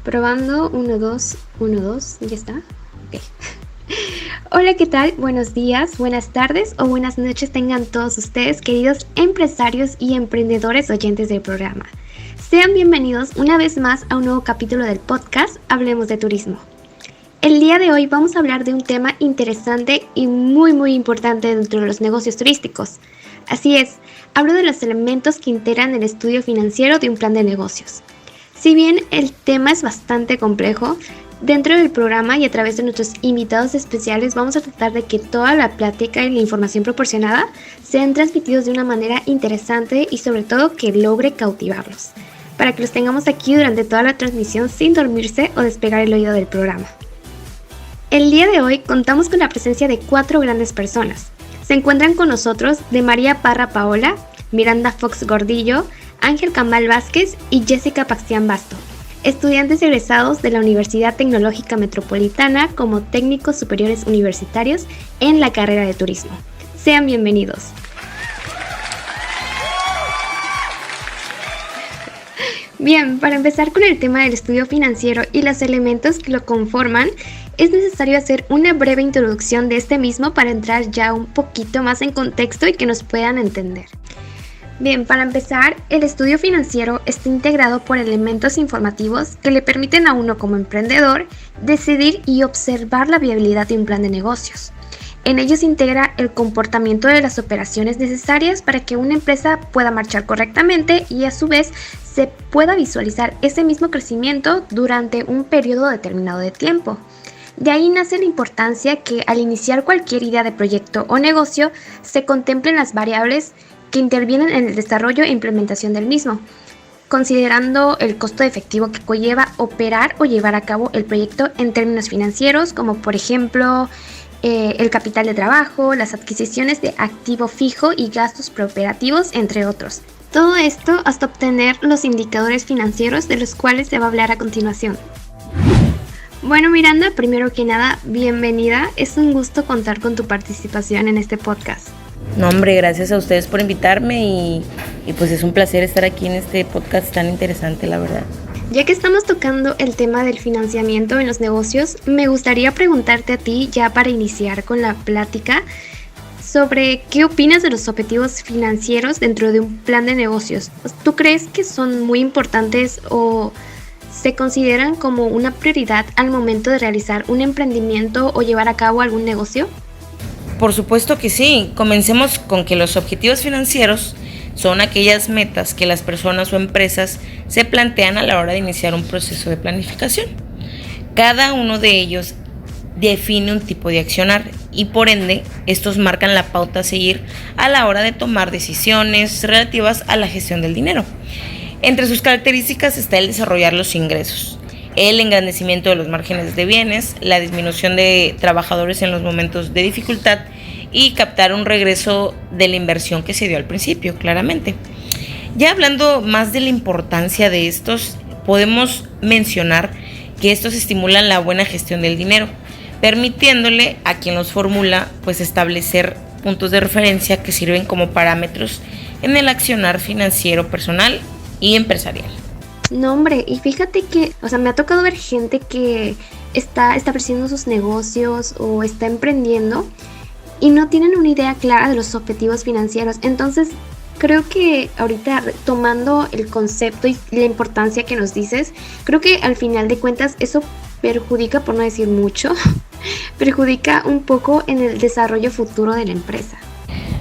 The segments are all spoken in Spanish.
Probando, 1, 2, 1, 2, ¿ya está? Ok. Hola, ¿qué tal? Buenos días, buenas tardes o buenas noches tengan todos ustedes, queridos empresarios y emprendedores oyentes del programa. Sean bienvenidos una vez más a un nuevo capítulo del podcast Hablemos de Turismo. El día de hoy vamos a hablar de un tema interesante y muy importante dentro de los negocios turísticos. Así es, hablo de los elementos que integran el estudio financiero de un plan de negocios. Si bien el tema es bastante complejo, dentro del programa y a través de nuestros invitados especiales vamos a tratar de que toda la plática y la información proporcionada sean transmitidos de una manera interesante y sobre todo que logre cautivarlos, para que los tengamos aquí durante toda la transmisión sin dormirse o despegar el oído del programa. El día de hoy contamos con la presencia de 4 grandes personas. Se encuentran con nosotros de María Parra Paola, Miranda Fox Gordillo, Ángel Camal Vázquez y Jessica Paxián Basto, estudiantes egresados de la Universidad Tecnológica Metropolitana como técnicos superiores universitarios en la carrera de turismo. Sean bienvenidos. Bien, para empezar con el tema del estudio financiero y los elementos que lo conforman, es necesario hacer una breve introducción de este mismo para entrar ya un poquito más en contexto y que nos puedan entender. Bien, para empezar, el estudio financiero está integrado por elementos informativos que le permiten a uno como emprendedor decidir y observar la viabilidad de un plan de negocios. En ellos se integra el comportamiento de las operaciones necesarias para que una empresa pueda marchar correctamente y a su vez se pueda visualizar ese mismo crecimiento durante un periodo determinado de tiempo. De ahí nace la importancia que al iniciar cualquier idea de proyecto o negocio se contemplen las variables que intervienen en el desarrollo e implementación del mismo, considerando el costo efectivo que conlleva operar o llevar a cabo el proyecto en términos financieros, como por ejemplo el capital de trabajo, las adquisiciones de activo fijo y gastos preoperativos, entre otros. Todo esto hasta obtener los indicadores financieros de los cuales se va a hablar a continuación. Bueno, Miranda, primero que nada, bienvenida. Es un gusto contar con tu participación en este podcast. No, hombre, gracias a ustedes por invitarme y pues es un placer estar aquí en este podcast tan interesante, la verdad. Ya que estamos tocando el tema del financiamiento en los negocios, me gustaría preguntarte a ti, ya para iniciar con la plática, sobre qué opinas de los objetivos financieros dentro de un plan de negocios. ¿Tú crees que son muy importantes o se consideran como una prioridad al momento de realizar un emprendimiento o llevar a cabo algún negocio? Por supuesto que sí. Comencemos con que los objetivos financieros son aquellas metas que las personas o empresas se plantean a la hora de iniciar un proceso de planificación. Cada uno de ellos define un tipo de accionar y por ende estos marcan la pauta a seguir a la hora de tomar decisiones relativas a la gestión del dinero. Entre sus características está el desarrollar los ingresos, el engrandecimiento de los márgenes de bienes, la disminución de trabajadores en los momentos de dificultad y captar un regreso de la inversión que se dio al principio, claramente. Ya hablando más de la importancia de estos, podemos mencionar que estos estimulan la buena gestión del dinero, permitiéndole a quien los formula pues establecer puntos de referencia que sirven como parámetros en el accionar financiero personal y empresarial. No, hombre, y fíjate que, me ha tocado ver gente que está estableciendo sus negocios o está emprendiendo y no tienen una idea clara de los objetivos financieros. Entonces, creo que ahorita tomando el concepto y la importancia que nos dices, creo que al final de cuentas eso perjudica, por no decir mucho, perjudica un poco en el desarrollo futuro de la empresa.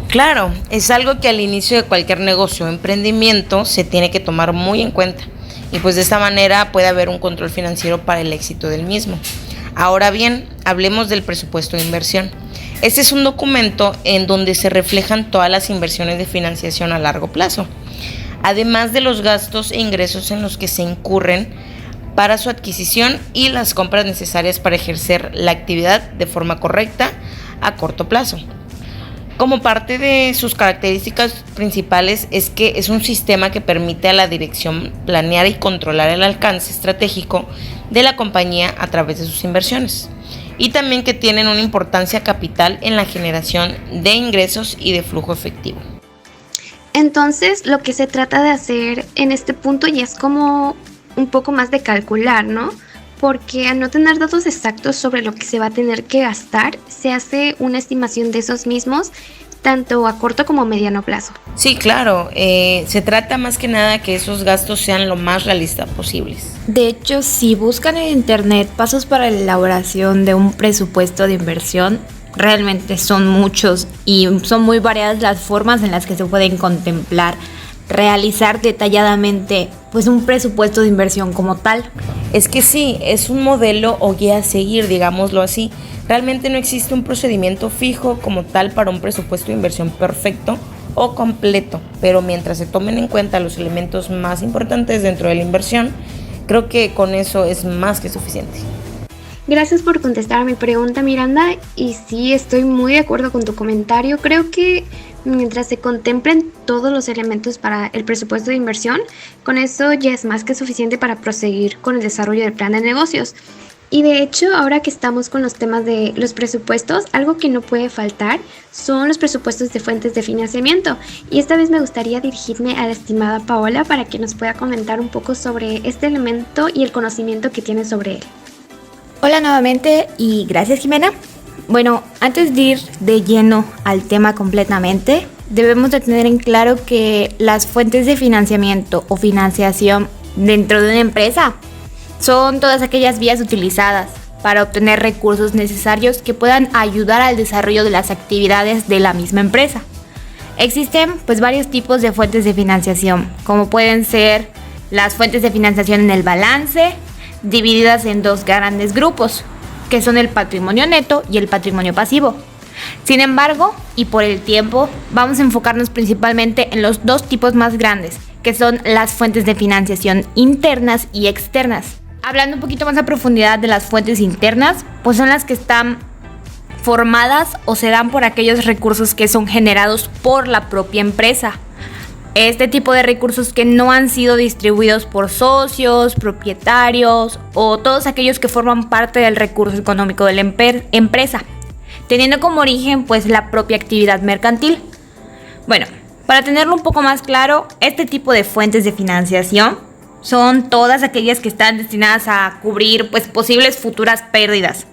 Claro, es algo que al inicio de cualquier negocio o emprendimiento se tiene que tomar muy en cuenta. Y pues de esta manera puede haber un control financiero para el éxito del mismo. Ahora bien, hablemos del presupuesto de inversión. Este es un documento en donde se reflejan todas las inversiones de financiación a largo plazo, además de los gastos e ingresos en los que se incurren para su adquisición y las compras necesarias para ejercer la actividad de forma correcta a corto plazo. Como parte de sus características principales es que es un sistema que permite a la dirección planear y controlar el alcance estratégico de la compañía a través de sus inversiones, y también que tienen una importancia capital en la generación de ingresos y de flujo efectivo. Entonces, lo que se trata de hacer en este punto ya es como un poco más de calcular, ¿no? Porque al no tener datos exactos sobre lo que se va a tener que gastar, se hace una estimación de esos mismos, tanto a corto como a mediano plazo. Sí, claro, se trata más que nada que esos gastos sean lo más realistas posibles. De hecho, si buscan en internet pasos para la elaboración de un presupuesto de inversión, realmente son muchos y son muy variadas las formas en las que se pueden contemplar realizar detalladamente pues un presupuesto de inversión como tal. Es que sí, es un modelo o guía a seguir, digámoslo así. Realmente no existe un procedimiento fijo como tal para un presupuesto de inversión perfecto o completo, pero mientras se tomen en cuenta los elementos más importantes dentro de la inversión, creo que con eso es más que suficiente. Gracias por contestar a mi pregunta, Miranda, y sí, estoy muy de acuerdo con tu comentario. Creo que mientras se contemplen todos los elementos para el presupuesto de inversión, con eso ya es más que suficiente para proseguir con el desarrollo del plan de negocios. Y de hecho, ahora que estamos con los temas de los presupuestos, algo que no puede faltar son los presupuestos de fuentes de financiamiento. Y esta vez me gustaría dirigirme a la estimada Paola para que nos pueda comentar un poco sobre este elemento y el conocimiento que tiene sobre él. Hola nuevamente y gracias, Jimena. Bueno, antes de ir de lleno al tema completamente, debemos de tener en claro que las fuentes de financiamiento o financiación dentro de una empresa son todas aquellas vías utilizadas para obtener recursos necesarios que puedan ayudar al desarrollo de las actividades de la misma empresa. Existen pues varios tipos de fuentes de financiación, como pueden ser las fuentes de financiación en el balance, divididas en dos grandes grupos, que son el patrimonio neto y el patrimonio pasivo. Sin embargo, y por el tiempo, vamos a enfocarnos principalmente en los dos tipos más grandes, que son las fuentes de financiación internas y externas. Hablando un poquito más a profundidad de las fuentes internas, pues son las que están formadas o se dan por aquellos recursos que son generados por la propia empresa. Este tipo de recursos que no han sido distribuidos por socios, propietarios o todos aquellos que forman parte del recurso económico de la empresa, teniendo como origen pues la propia actividad mercantil. Bueno, para tenerlo un poco más claro, este tipo de fuentes de financiación son todas aquellas que están destinadas a cubrir pues posibles futuras pérdidas.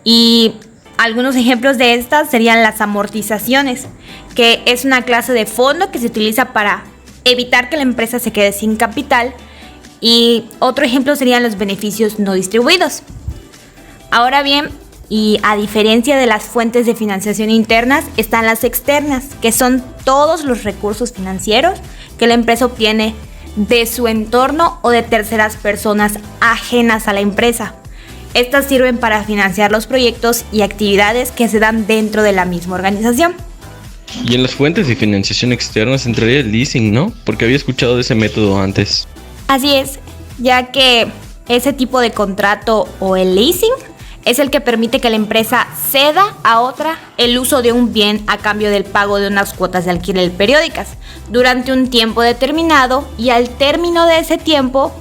Y algunos ejemplos de estas serían las amortizaciones, que es una clase de fondo que se utiliza para evitar que la empresa se quede sin capital, y otro ejemplo serían los beneficios no distribuidos. Ahora bien, y a diferencia de las fuentes de financiación internas, están las externas, que son todos los recursos financieros que la empresa obtiene de su entorno o de terceras personas ajenas a la empresa. Estas sirven para financiar los proyectos y actividades que se dan dentro de la misma organización. Y en las fuentes de financiación externas entraría el leasing, ¿no? Porque había escuchado de ese método antes. Así es, ya que ese tipo de contrato o el leasing es el que permite que la empresa ceda a otra el uso de un bien a cambio del pago de unas cuotas de alquiler periódicas durante un tiempo determinado, y al término de ese tiempo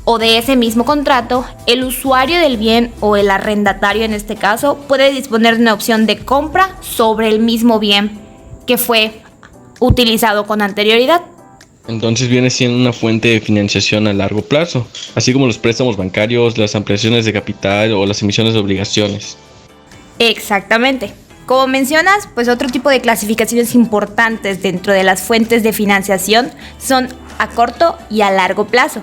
o de ese mismo contrato, el usuario del bien o el arrendatario en este caso puede disponer de una opción de compra sobre el mismo bien que fue utilizado con anterioridad. Entonces viene siendo una fuente de financiación a largo plazo, así como los préstamos bancarios, las ampliaciones de capital o las emisiones de obligaciones. Exactamente. Como mencionas, pues otro tipo de clasificaciones importantes dentro de las fuentes de financiación son a corto y a largo plazo.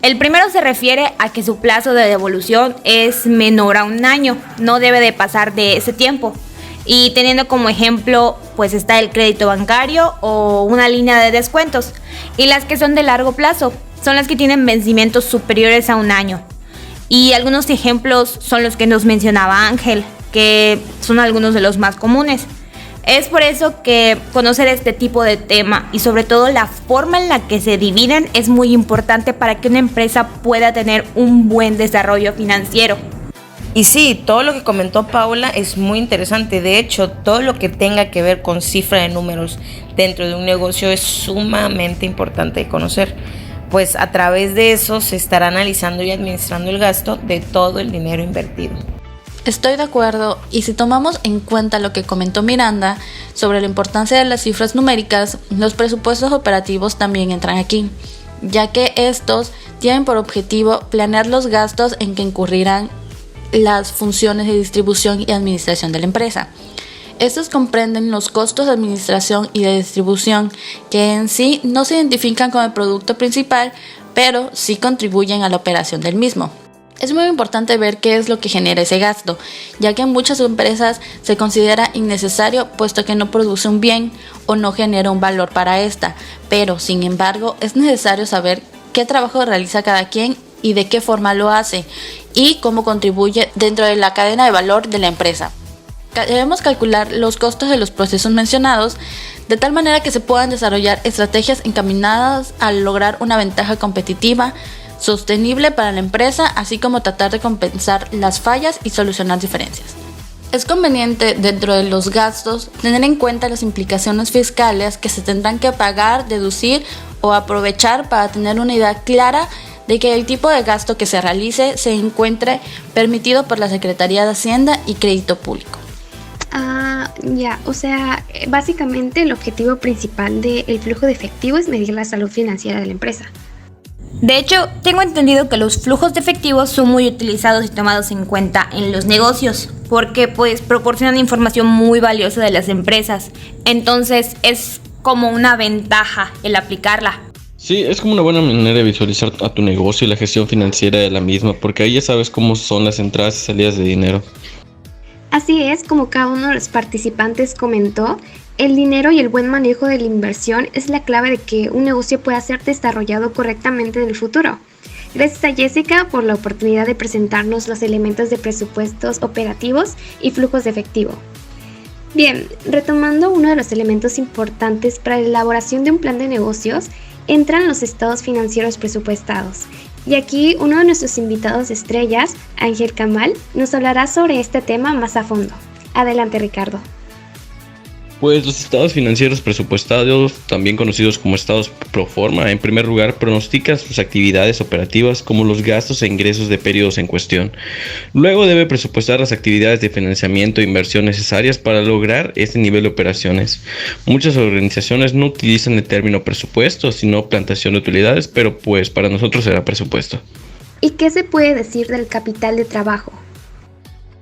El primero se refiere a que su plazo de devolución es menor a un año, no debe de pasar de ese tiempo. Y teniendo como ejemplo, pues está el crédito bancario o una línea de descuentos. Y las que son de largo plazo son las que tienen vencimientos superiores a un año. Y algunos ejemplos son los que nos mencionaba Ángel, que son algunos de los más comunes. Es por eso que conocer este tipo de tema y sobre todo la forma en la que se dividen es muy importante para que una empresa pueda tener un buen desarrollo financiero. Y sí, todo lo que comentó Paula es muy interesante. De hecho, todo lo que tenga que ver con cifra de números dentro de un negocio es sumamente importante de conocer, pues a través de eso se estará analizando y administrando el gasto de todo el dinero invertido. Estoy de acuerdo, y si tomamos en cuenta lo que comentó Miranda sobre la importancia de las cifras numéricas, los presupuestos operativos también entran aquí, ya que estos tienen por objetivo planear los gastos en que incurrirán las funciones de distribución y administración de la empresa. Estos comprenden los costos de administración y de distribución, que en sí no se identifican con el producto principal, pero sí contribuyen a la operación del mismo. Es muy importante ver qué es lo que genera ese gasto, ya que en muchas empresas se considera innecesario puesto que no produce un bien o no genera un valor para esta, pero sin embargo es necesario saber qué trabajo realiza cada quien y de qué forma lo hace y cómo contribuye dentro de la cadena de valor de la empresa. Debemos calcular los costos de los procesos mencionados de tal manera que se puedan desarrollar estrategias encaminadas a lograr una ventaja competitiva sostenible para la empresa, así como tratar de compensar las fallas y solucionar diferencias. Es conveniente dentro de los gastos tener en cuenta las implicaciones fiscales que se tendrán que pagar, deducir o aprovechar para tener una idea clara de que el tipo de gasto que se realice se encuentre permitido por la Secretaría de Hacienda y Crédito Público. O sea, básicamente el objetivo principal del flujo de efectivo es medir la salud financiera de la empresa. De hecho, tengo entendido que los flujos de efectivo son muy utilizados y tomados en cuenta en los negocios, porque pues proporcionan información muy valiosa de las empresas. Entonces es como una ventaja el aplicarla. Sí, es como una buena manera de visualizar a tu negocio y la gestión financiera de la misma, porque ahí ya sabes cómo son las entradas y salidas de dinero. Así es, como cada uno de los participantes comentó, el dinero y el buen manejo de la inversión es la clave de que un negocio pueda ser desarrollado correctamente en el futuro. Gracias a Jessica por la oportunidad de presentarnos los elementos de presupuestos operativos y flujos de efectivo. Bien, retomando uno de los elementos importantes para la elaboración de un plan de negocios, entran los estados financieros presupuestados. Y aquí uno de nuestros invitados estrellas, Ángel Kamal, nos hablará sobre este tema más a fondo. Adelante, Ricardo. Pues los estados financieros presupuestados, también conocidos como estados pro forma, en primer lugar pronostican sus actividades operativas como los gastos e ingresos de periodos en cuestión. Luego debe presupuestar las actividades de financiamiento e inversión necesarias para lograr este nivel de operaciones. Muchas organizaciones no utilizan el término presupuesto, sino plantación de utilidades, pero pues para nosotros será presupuesto. ¿Y qué se puede decir del capital de trabajo?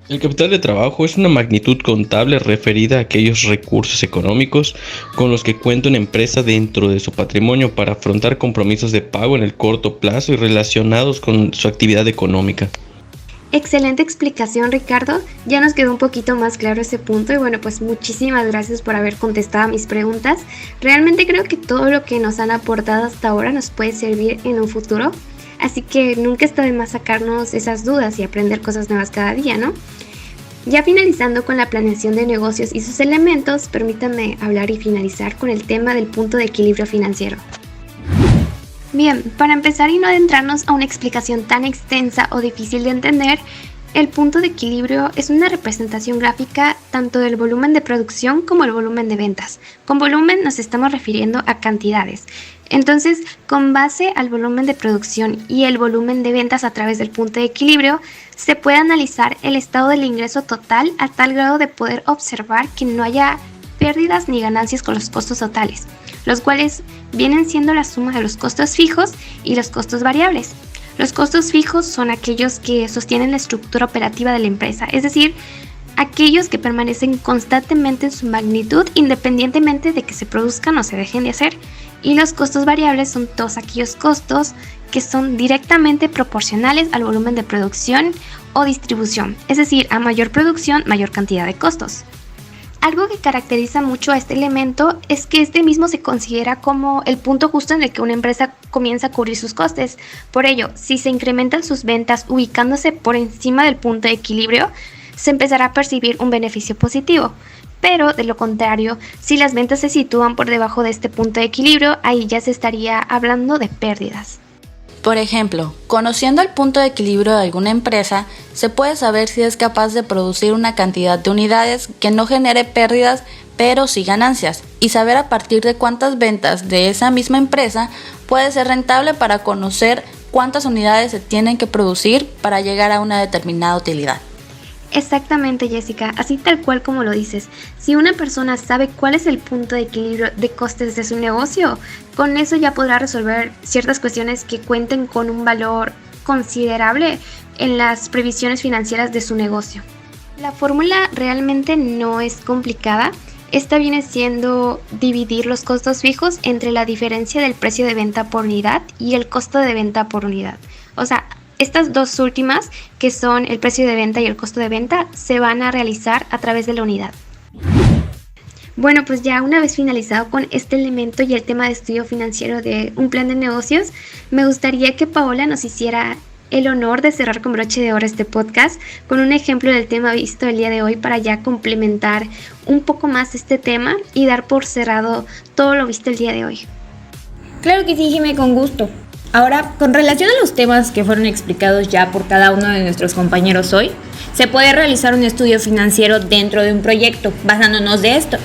El capital de trabajo es una magnitud contable referida a aquellos recursos económicos con los que cuenta una empresa dentro de su patrimonio para afrontar compromisos de pago en el corto plazo y relacionados con su actividad económica. Excelente explicación, Ricardo. Ya nos quedó un poquito más claro ese punto y bueno, pues muchísimas gracias por haber contestado a mis preguntas. Realmente creo que todo lo que nos han aportado hasta ahora nos puede servir en un futuro. Así que nunca está de más sacarnos esas dudas y aprender cosas nuevas cada día, ¿no? Ya finalizando con la planeación de negocios y sus elementos, permítanme hablar y finalizar con el tema del punto de equilibrio financiero. Bien, para empezar y no adentrarnos a una explicación tan extensa o difícil de entender, el punto de equilibrio es una representación gráfica tanto del volumen de producción como el volumen de ventas. Con volumen nos estamos refiriendo a cantidades. Entonces, con base al volumen de producción y el volumen de ventas a través del punto de equilibrio, se puede analizar el estado del ingreso total a tal grado de poder observar que no haya pérdidas ni ganancias con los costos totales, los cuales vienen siendo la suma de los costos fijos y los costos variables. Los costos fijos son aquellos que sostienen la estructura operativa de la empresa, es decir, aquellos que permanecen constantemente en su magnitud independientemente de que se produzcan o se dejen de hacer. Y los costos variables son todos aquellos costos que son directamente proporcionales al volumen de producción o distribución, es decir, a mayor producción, mayor cantidad de costos. Algo que caracteriza mucho a este elemento es que este mismo se considera como el punto justo en el que una empresa comienza a cubrir sus costes. Por ello, si se incrementan sus ventas ubicándose por encima del punto de equilibrio, se empezará a percibir un beneficio positivo. Pero de lo contrario, si las ventas se sitúan por debajo de este punto de equilibrio, ahí ya se estaría hablando de pérdidas. Por ejemplo, conociendo el punto de equilibrio de alguna empresa, se puede saber si es capaz de producir una cantidad de unidades que no genere pérdidas, pero sí ganancias, y saber a partir de cuántas ventas de esa misma empresa puede ser rentable para conocer cuántas unidades se tienen que producir para llegar a una determinada utilidad. Exactamente, Jessica, así tal cual como lo dices. Si una persona sabe cuál es el punto de equilibrio de costes de su negocio, con eso ya podrá resolver ciertas cuestiones que cuenten con un valor considerable en las previsiones financieras de su negocio. La fórmula realmente no es complicada. Esta viene siendo dividir los costos fijos entre la diferencia del precio de venta por unidad y el costo de venta por unidad. O sea, estas dos últimas, que son el precio de venta y el costo de venta, se van a realizar a través de la unidad. Bueno, pues ya una vez finalizado con este elemento y el tema de estudio financiero de un plan de negocios, me gustaría que Paola nos hiciera el honor de cerrar con broche de oro este podcast con un ejemplo del tema visto el día de hoy para ya complementar un poco más este tema y dar por cerrado todo lo visto el día de hoy. Claro que sí, Jimé, con gusto. Ahora, con relación a los temas que fueron explicados ya por cada uno de nuestros compañeros hoy, se puede realizar un estudio financiero dentro de un proyecto, basándonos de esto.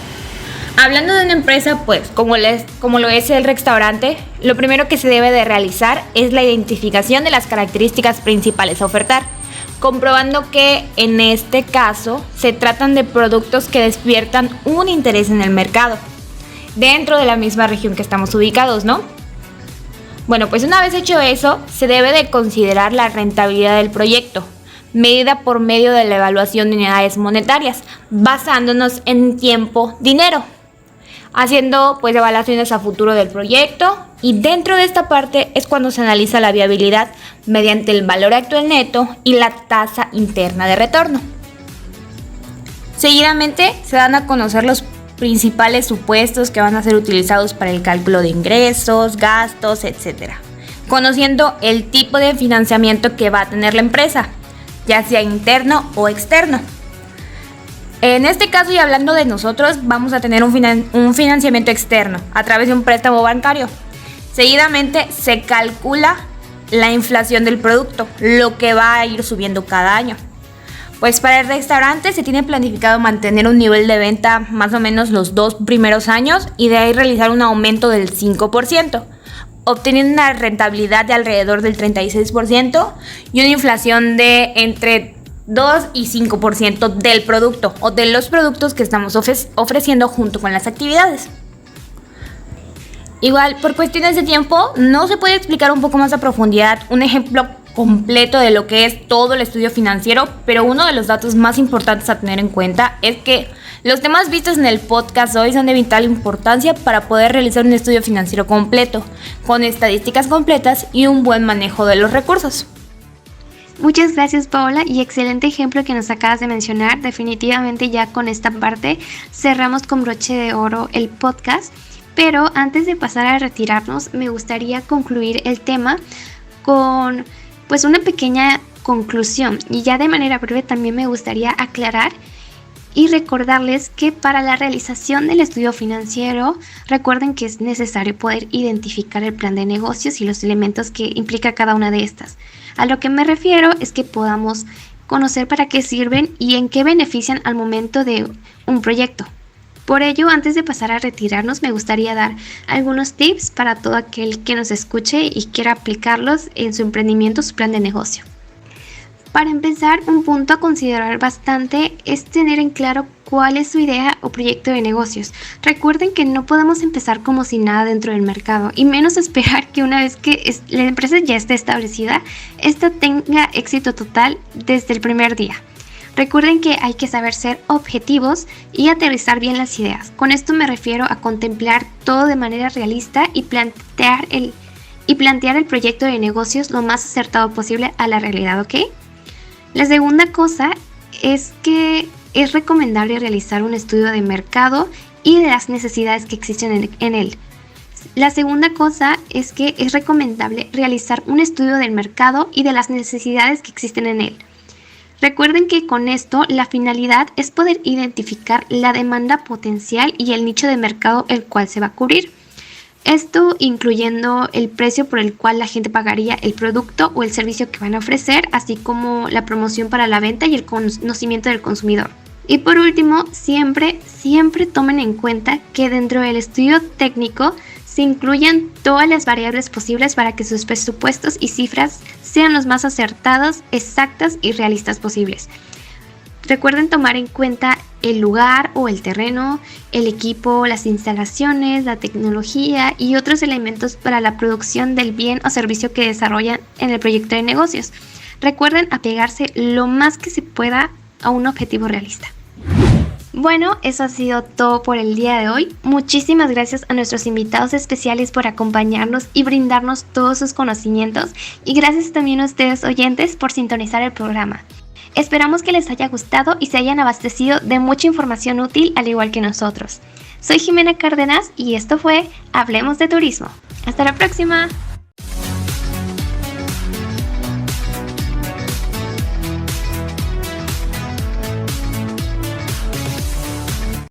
Hablando de una empresa, pues, como lo es el restaurante, lo primero que se debe de realizar es la identificación de las características principales a ofertar, comprobando que en este caso se tratan de productos que despiertan un interés en el mercado, dentro de la misma región que estamos ubicados, ¿no? Bueno, pues una vez hecho eso, se debe de considerar la rentabilidad del proyecto, medida por medio de la evaluación de unidades monetarias, basándonos en tiempo, dinero, haciendo pues evaluaciones a futuro del proyecto, y dentro de esta parte es cuando se analiza la viabilidad mediante el valor actual neto y la tasa interna de retorno. Seguidamente se dan a conocer los principales supuestos que van a ser utilizados para el cálculo de ingresos, gastos, etc. Conociendo el tipo de financiamiento que va a tener la empresa, ya sea interno o externo. En este caso, y hablando de nosotros, vamos a tener un financiamiento externo a través de un préstamo bancario. Seguidamente se calcula la inflación del producto, lo que va a ir subiendo cada año. Pues para el restaurante se tiene planificado mantener un nivel de venta más o menos los 2 primeros años y de ahí realizar un aumento del 5%, obteniendo una rentabilidad de alrededor del 36% y una inflación de entre 2 y 5% del producto o de los productos que estamos ofreciendo junto con las actividades. Igual, por cuestiones de tiempo, no se puede explicar un poco más a profundidad un ejemplo completo de lo que es todo el estudio financiero, pero uno de los datos más importantes a tener en cuenta es que los temas vistos en el podcast hoy son de vital importancia para poder realizar un estudio financiero completo, con estadísticas completas y un buen manejo de los recursos. Muchas gracias, Paola, y excelente ejemplo que nos acabas de mencionar. Definitivamente ya con esta parte cerramos con broche de oro el podcast, pero antes de pasar a retirarnos me gustaría concluir el tema con pues una pequeña conclusión, y ya de manera breve también me gustaría aclarar y recordarles que para la realización del estudio financiero, recuerden que es necesario poder identificar el plan de negocios y los elementos que implica cada una de estas. A lo que me refiero es que podamos conocer para qué sirven y en qué benefician al momento de un proyecto. Por ello, antes de pasar a retirarnos, me gustaría dar algunos tips para todo aquel que nos escuche y quiera aplicarlos en su emprendimiento, su plan de negocio. Para empezar, un punto a considerar bastante es tener en claro cuál es su idea o proyecto de negocios. Recuerden que no podemos empezar como si nada dentro del mercado, y menos esperar que una vez que la empresa ya esté establecida, esta tenga éxito total desde el primer día. Recuerden que hay que saber ser objetivos y aterrizar bien las ideas. Con esto me refiero a contemplar todo de manera realista y plantear el proyecto de negocios lo más acertado posible a la realidad, ¿ok? La segunda cosa es que es recomendable realizar un estudio de mercado y de las necesidades que existen en él. La segunda cosa es que es recomendable realizar un estudio del mercado y de las necesidades que existen en él. Recuerden que con esto la finalidad es poder identificar la demanda potencial y el nicho de mercado el cual se va a cubrir. Esto incluyendo el precio por el cual la gente pagaría el producto o el servicio que van a ofrecer, así como la promoción para la venta y el conocimiento del consumidor. Y por último, siempre tomen en cuenta que dentro del estudio técnico se incluyan todas las variables posibles para que sus presupuestos y cifras sean los más acertados, exactas y realistas posibles. Recuerden tomar en cuenta el lugar o el terreno, el equipo, las instalaciones, la tecnología y otros elementos para la producción del bien o servicio que desarrollan en el proyecto de negocios. Recuerden apegarse lo más que se pueda a un objetivo realista. Bueno, eso ha sido todo por el día de hoy. Muchísimas gracias a nuestros invitados especiales por acompañarnos y brindarnos todos sus conocimientos. Y gracias también a ustedes oyentes por sintonizar el programa. Esperamos que les haya gustado y se hayan abastecido de mucha información útil al igual que nosotros. Soy Jimena Cárdenas y esto fue Hablemos de Turismo. ¡Hasta la próxima!